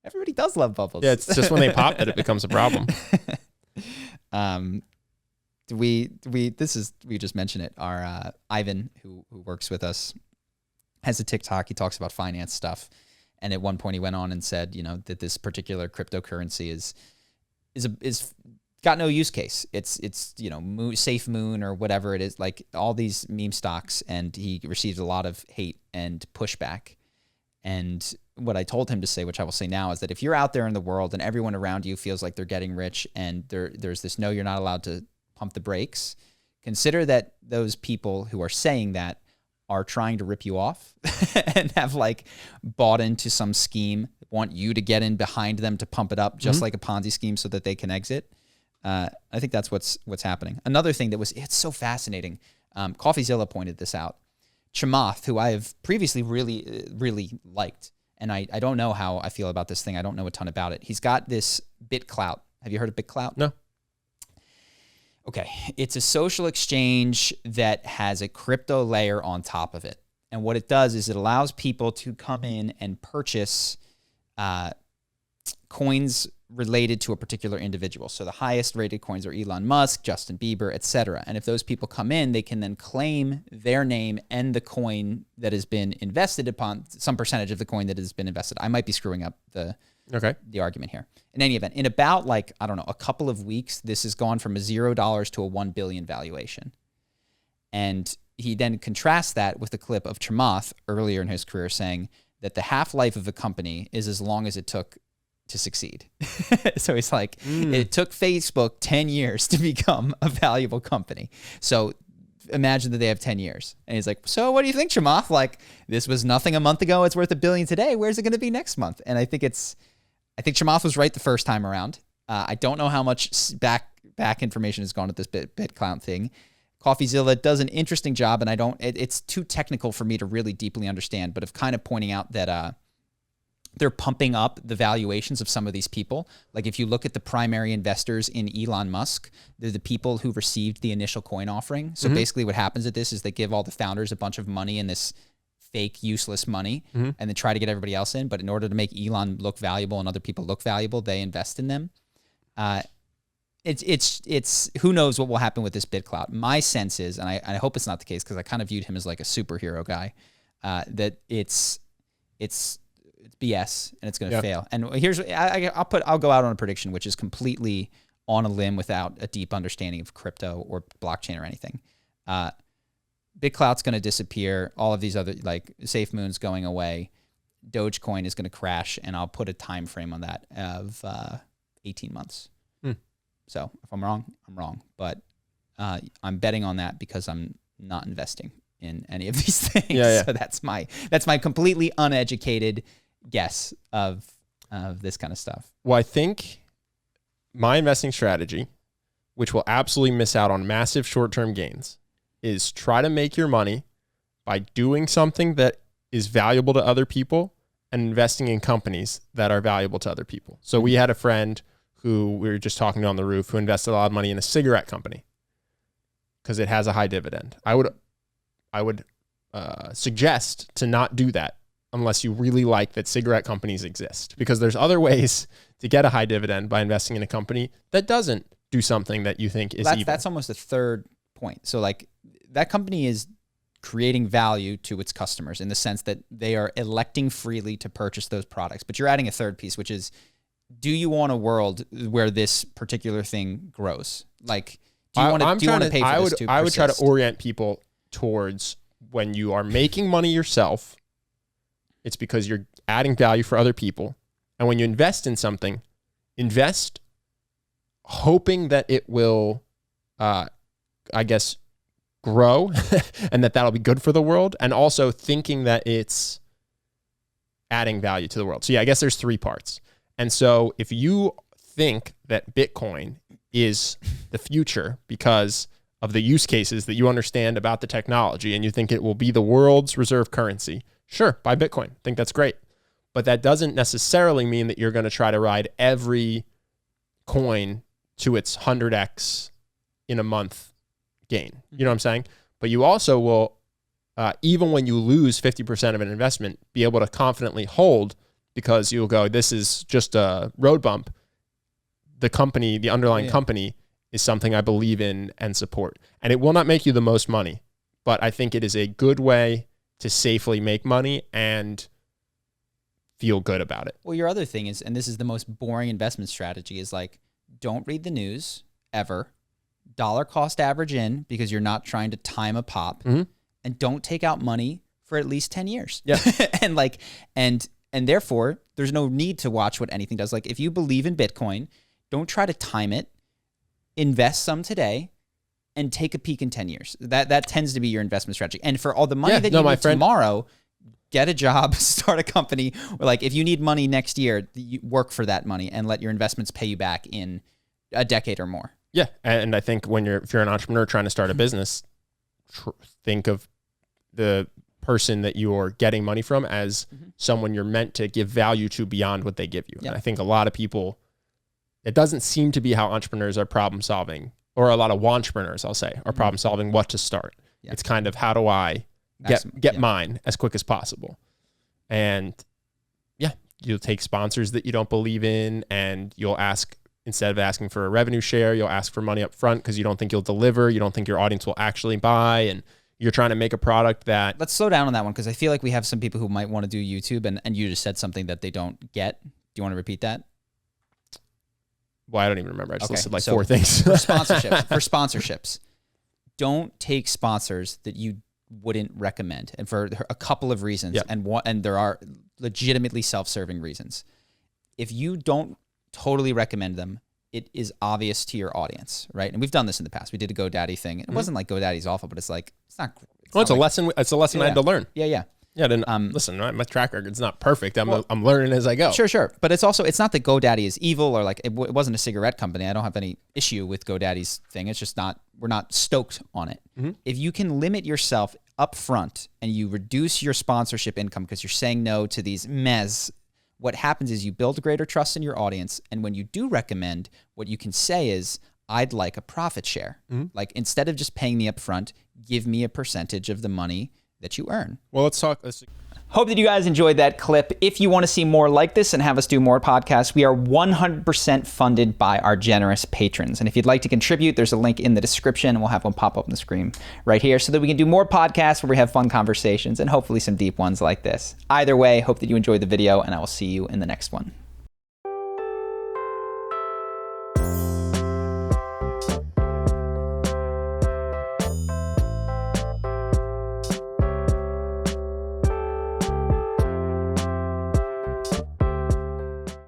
Everybody does love bubbles. Yeah, it's just when they pop that it becomes a problem. We just mentioned it. Our Ivan, who works with us, has a TikTok. He talks about finance stuff, and at one point he went on and said, that this particular cryptocurrency is got no use case. It's Safe Moon or whatever it is, like all these meme stocks, and he received a lot of hate and pushback. And what I told him to say, which I will say now, is that if you're out there in the world and everyone around you feels like they're getting rich and there's this no, you're not allowed to pump the brakes, consider that those people who are saying that are trying to rip you off and have like bought into some scheme, want you to get in behind them to pump it up, just like a Ponzi scheme so that they can exit. I think that's what's happening. Another thing it's so fascinating. CoffeeZilla pointed this out. Chamath, who I have previously really, really liked, and I don't know how I feel about this thing. I don't know a ton about it. He's got this BitClout. Have you heard of BitClout? No. Okay. It's a social exchange that has a crypto layer on top of it. And what it does is it allows people to come in and purchase coins related to a particular individual. So the highest rated coins are Elon Musk, Justin Bieber, etc. And if those people come in, they can then claim their name and the coin that has been invested upon, some percentage of the coin that has been invested. I might be screwing up the argument here. In any event, in about a couple of weeks, this has gone from a $0 to a $1 billion valuation. And he then contrasts that with the clip of Chamath earlier in his career saying that the half-life of a company is as long as it took to succeed. So he's like, it took Facebook 10 years to become a valuable company. So imagine that they have 10 years. And he's like, so what do you think, Chamath? Like, this was nothing a month ago. It's worth $1 billion today. Where's it going to be next month? And I think Chamath was right the first time around. I don't know how much back information has gone at this BitClout thing. CoffeeZilla does an interesting job, and it's too technical for me to really deeply understand, but of kind of pointing out that they're pumping up the valuations of some of these people. Like if you look at the primary investors in Elon Musk, they're the people who received the initial coin offering. So basically what happens at this is they give all the founders a bunch of money in this fake, useless money, and then try to get everybody else in. But in order to make Elon look valuable and other people look valuable, they invest in them. It's who knows what will happen with this BitClout. My sense is, and I hope it's not the case because I kind of viewed him as like a superhero guy, that it's BS and it's going to fail. And here's I'll go out on a prediction, which is completely on a limb without a deep understanding of crypto or blockchain or anything. BitClout's going to disappear. All of these other like Safe Moon's going away. Dogecoin is going to crash, and I'll put a time frame on that of 18 months. So if I'm wrong, I'm wrong. But I'm betting on that because I'm not investing in any of these things. Yeah. So that's my completely uneducated guess of this kind of stuff. Well, I think my investing strategy, which will absolutely miss out on massive short-term gains, is try to make your money by doing something that is valuable to other people and investing in companies that are valuable to other people. So we had a friend who we were just talking to on the roof who invested a lot of money in a cigarette company because it has a high dividend. I would suggest to not do that unless you really like that cigarette companies exist, because there's other ways to get a high dividend by investing in a company that doesn't do something that you think is evil. That's almost a third point. So like that company is creating value to its customers in the sense that they are electing freely to purchase those products. But you're adding a third piece, which is, do you want a world where this particular thing grows? Like, do you want to pay for this to persist? I would try to orient people towards, when you are making money yourself, it's because you're adding value for other people. And when you invest in something, invest hoping that it will, grow and that'll be good for the world, and also thinking that it's adding value to the world. So yeah, I guess there's three parts. And so if you think that Bitcoin is the future because of the use cases that you understand about the technology, and you think it will be the world's reserve currency, sure, buy Bitcoin. I think that's great. But that doesn't necessarily mean that you're going to try to ride every coin to its 100x in a month gain. You know what I'm saying? But you also will, even when you lose 50% of an investment, be able to confidently hold because you'll go, this is just a road bump. The company, the underlying company is something I believe in and support. And it will not make you the most money, but I think it is a good way to safely make money and feel good about it. Well, your other thing is, and this is the most boring investment strategy, is like, don't read the news ever. Dollar cost average in, because you're not trying to time a pop, and don't take out money for at least 10 years. Yeah. and therefore there's no need to watch what anything does. Like, if you believe in Bitcoin, don't try to time it, invest some today and take a peek in 10 years. That tends to be your investment strategy. And for all the money that you need tomorrow, get a job, start a company. Or like, if you need money next year, you work for that money and let your investments pay you back in a decade or more. Yeah. And I think if you're an entrepreneur trying to start a business, think of the person that you're getting money from as someone you're meant to give value to beyond what they give you. Yeah. And I think a lot of people, it doesn't seem to be how entrepreneurs are problem solving, or a lot of wantrepreneurs, I'll say, are problem solving what to start. Yeah. It's kind of, how do I get mine as quick as possible? And you'll take sponsors that you don't believe in, and you'll ask, instead of asking for a revenue share, you'll ask for money up front because you don't think you'll deliver. You don't think your audience will actually buy, and you're trying to make a product that... Let's slow down on that one, because I feel like we have some people who might want to do YouTube, and you just said something that they don't get. Do you want to repeat that? Well, I don't even remember. I just listed like 4 things. For sponsorships, don't take sponsors that you wouldn't recommend, and for a couple of reasons. Yep. And there are legitimately self-serving reasons. If you don't totally recommend them, it is obvious to your audience, right? And we've done this in the past. We did a GoDaddy thing. It wasn't like GoDaddy's awful, but it's like, it's not. It's a lesson. It's a lesson I had to learn. Yeah. Listen, my track record's not perfect. I'm learning as I go. Sure. But it's not that GoDaddy is evil, or like it wasn't a cigarette company. I don't have any issue with GoDaddy's thing. It's just we're not stoked on it. If you can limit yourself up front and you reduce your sponsorship income because you're saying no to these what happens is you build greater trust in your audience. And when you do recommend, what you can say is, I'd like a profit share. Like, instead of just paying me up front, give me a percentage of the money that you earn. Well, let's talk. Hope that you guys enjoyed that clip. If you want to see more like this and have us do more podcasts, we are 100% funded by our generous patrons. And if you'd like to contribute, there's a link in the description, and we'll have one pop up on the screen right here so that we can do more podcasts where we have fun conversations and hopefully some deep ones like this. Either way, hope that you enjoyed the video, and I will see you in the next one.